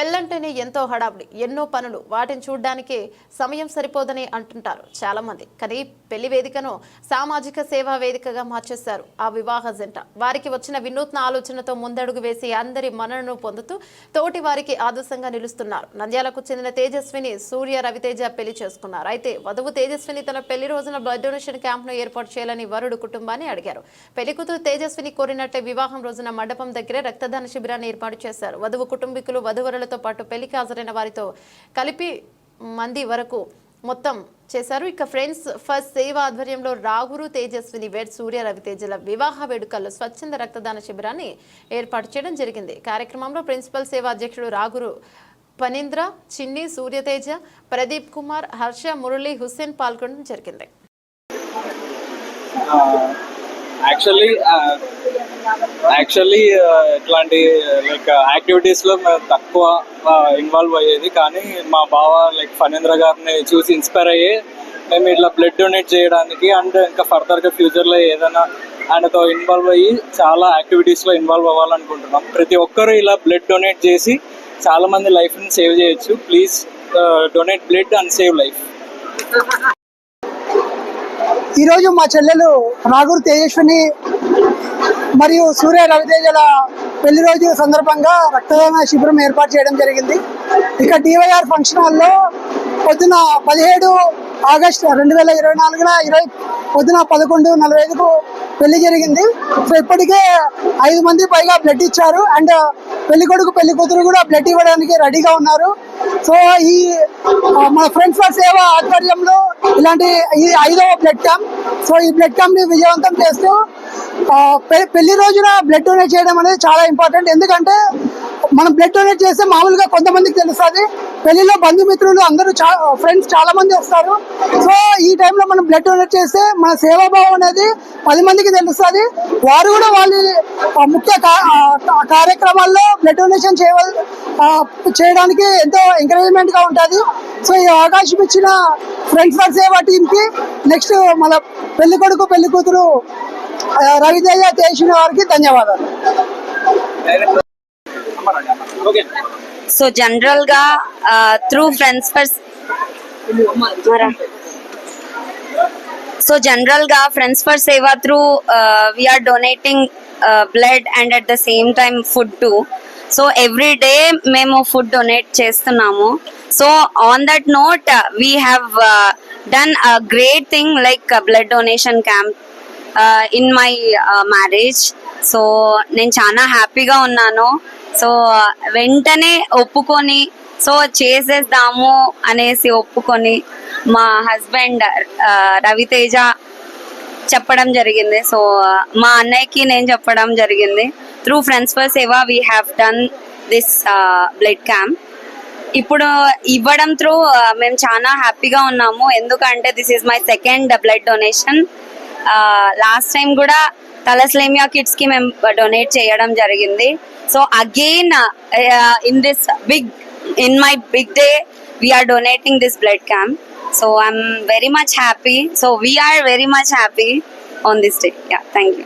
పెళ్ళంటేనే ఎంతో హడావుడి, ఎన్నో పనులు, వాటిని చూడడానికి సమయం సరిపోదని అంటుంటారు చాలా మంది. కానీ పెళ్లి వేదికను సామాజిక సేవా వేదికగా మార్చేశారు ఆ వివాహ జంట. వారికి వచ్చిన వినూత్న ఆలోచనతో ముందడుగు వేసి అందరి మన్ననను పొందుతూ తోటి వారికి ఆదర్శంగా నిలుస్తున్నారు. నంద్యాలకు చెందిన తేజస్విని సూర్య రవితేజ పెళ్లి చేసుకున్నారు. అయితే వధువు తేజస్విని తన పెళ్లి రోజున బ్లడ్ డొనేషన్ క్యాంప్ ను ఏర్పాటు చేయాలని వరుడు కుటుంబాన్ని అడిగారు. పెళ్లి కూతురు తేజస్విని కోరినట్టే వివాహం రోజున మండపం దగ్గరే రక్తదాన శిబిరాన్ని ఏర్పాటు చేశారు. వధువు కుటుంబీకులు వధువరులతో పాటు పెళ్లికి హాజరైన వారితో కలిపి మంది వరకు మొత్తం చేశారు. ఇక ఫ్రెండ్స్ ఫస్ట్ సేవ ఆధ్వర్యంలో రాగురు తేజస్విని వేడ్ సూర్య రవితేజల వివాహ వేడుకల్లో స్వచ్ఛంద రక్తదాన శిబిరాన్ని ఏర్పాటు చేయడం జరిగింది. కార్యక్రమంలో ప్రిన్సిపల్ సేవ అధ్యక్షుడు రాగురు పనీంద్ర, చిన్ని, సూర్యతేజ, ప్రదీప్ కుమార్, హర్ష, మురళి, హుస్సేన్ పాల్గొనడం జరిగింది. యాక్చువల్లీ ఇట్లాంటి లైక్ యాక్టివిటీస్లో మేము తక్కువ ఇన్వాల్వ్ అయ్యేది, కానీ మా బావ లైక్ ఫణీంద్ర గారిని చూసి ఇన్స్పైర్ అయ్యి మేము ఇట్లా బ్లడ్ డొనేట్ చేయడానికి అండ్ ఇంకా ఫర్దర్గా ఫ్యూచర్లో ఏదైనా ఆయనతో ఇన్వాల్వ్ అయ్యి చాలా యాక్టివిటీస్లో ఇన్వాల్వ్ అవ్వాలనుకుంటున్నాం. ప్రతి ఒక్కరూ ఇలా బ్లడ్ డొనేట్ చేసి చాలామంది లైఫ్ని సేవ్ చేయొచ్చు. Please donate blood and save life. ఈరోజు మా చెల్లెలు రాగురు తేజస్విని మరియు సూర్య రవితేజల పెళ్లి రోజు సందర్భంగా రక్తదాన శిబిరం ఏర్పాటు చేయడం జరిగింది. ఇక డివైఆర్ ఫంక్షన్ హాల్లో పొద్దున 17 ఆగస్టు 2024 పొద్దున 11:45కు పెళ్లి జరిగింది. సో ఇప్పటికే 5 మంది పైగా బ్లడ్ ఇచ్చారు అండ్ పెళ్లి కొడుకు పెళ్లి కూతురు కూడా బ్లడ్ ఇవ్వడానికి రెడీగా ఉన్నారు. సో ఈ మన ఫ్రెండ్స్ ఫర్ సేవ ఆధ్వర్యంలో ఇలాంటి ఈ 5వ బ్లడ్ క్యాంప్. సో ఈ బ్లడ్ క్యాంప్ ని విజయవంతం చేస్తూ పెళ్లి రోజున బ్లడ్ డొనేట్ చేయడం అనేది చాలా ఇంపార్టెంట్. ఎందుకంటే మనం బ్లడ్ డొనేట్ చేస్తే మామూలుగా కొంతమందికి తెలుస్తుంది, పెళ్లిలో బంధుమిత్రులు అందరూ ఫ్రెండ్స్ చాలా మంది వస్తారు. సో ఈ టైంలో మనం బ్లడ్ డొనేట్ చేస్తే మన సేవాభావం అనేది 10 మందికి తెలుస్తుంది. వారు కూడా వాళ్ళ ముఖ్య కార్యక్రమాల్లో బ్లడ్ డొనేషన్ చేయడానికి ఎంతో ఎంకరేజ్మెంట్ గా ఉంటుంది. సో ఈ అవకాశం ఇచ్చిన ఫ్రెండ్స్ ఫర్ సేవ టీమ్ కి నెక్స్ట్ మన పెళ్లి కొడుకు పెళ్లి కూతురు రవితేజ తేజస్విని వారికి ధన్యవాదాలు. సో జనరల్ గా through friends for Seva through we are donating blood and at the same time food too. So every day మేము ఫుడ్ డొనేట్ చేస్తున్నాము. So on that note we have done a great thing like blood donation camp in my marriage. So నేను చాలా హ్యాపీగా ఉన్నాను. So వెంటనే ఒప్పుకొని so చేసేద్దాము అనేసి ఒప్పుకొని మా హస్బెండ్ రవితేజ చెప్పడం జరిగింది. సో మా అన్నయ్యకి నేను చెప్పడం జరిగింది. త్రూ ఫ్రెండ్స్ ఫర్ సేవ we have done this blood camp. ఇప్పుడు ఇవ్వడం త్రూ మేము చాలా హ్యాపీగా ఉన్నాము. ఎందుకంటే this is my second blood donation. Last time కూడా తలస్లేమియా కిడ్స్ కి మేము డొనేట్ చేయడం జరిగింది. So again in my big day we are donating this blood camp. So I'm very much happy. So we are very much happy on this day. Yeah, thank you.